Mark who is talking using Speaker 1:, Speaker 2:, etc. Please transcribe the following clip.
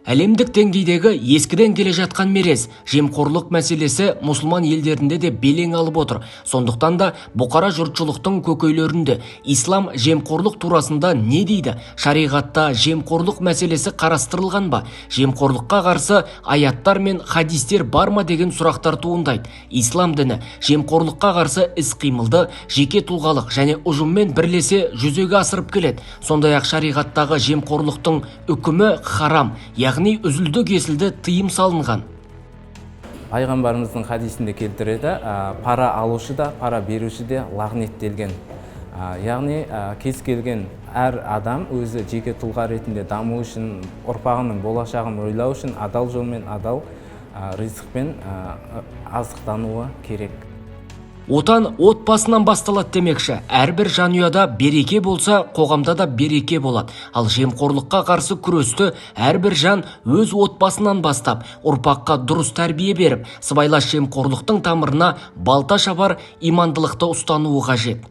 Speaker 1: Әлемдік деңгейдегі ескіден келе жатқан мерез, жемқорлық мәселесі мұсылман елдерінде де белең алып отыр. Сондықтан да бұқара жұртшылықтың көкейлерінде ислам жемқорлық турасында не дейді? Шариғатта жемқорлық мәселесі қарастырылған ба? Жемқорлыққа қарсы аяттар мен хадистер бар ма деген сұрақтар туындайды. Ислам діні жемқорлыққа қарсы іс-қимылды жеке тұлғалық және ұжыммен бірлесе жүзеге асырып келеді. Сондай-ақ шариғаттағы жемқорлықтың үкімі харам, яғни үзілді кесілді тыйым салынған.
Speaker 2: Пайғамбарымыздың хадисінде келтіреді, пара алушы да, пара беруші де лағнеттелген. Яғни кез келген әр адам өзі жеке тұлға ретінде даму үшін, ұрпағының болашағын ойлау үшін адал жолмен, адал ризықпен азықтануы керек.
Speaker 1: Отан отбасынан басталады демекші. Әрбір жанұяда береке болса, қоғамда да береке болады. Ал жемқорлыққа қарсы күресті әрбір жан өз отбасынан бастап, ұрпаққа дұрыс тәрбие беріп, сыбайлас жемқорлықтың тамырына балта шабар имандылықты ұстануы қажет.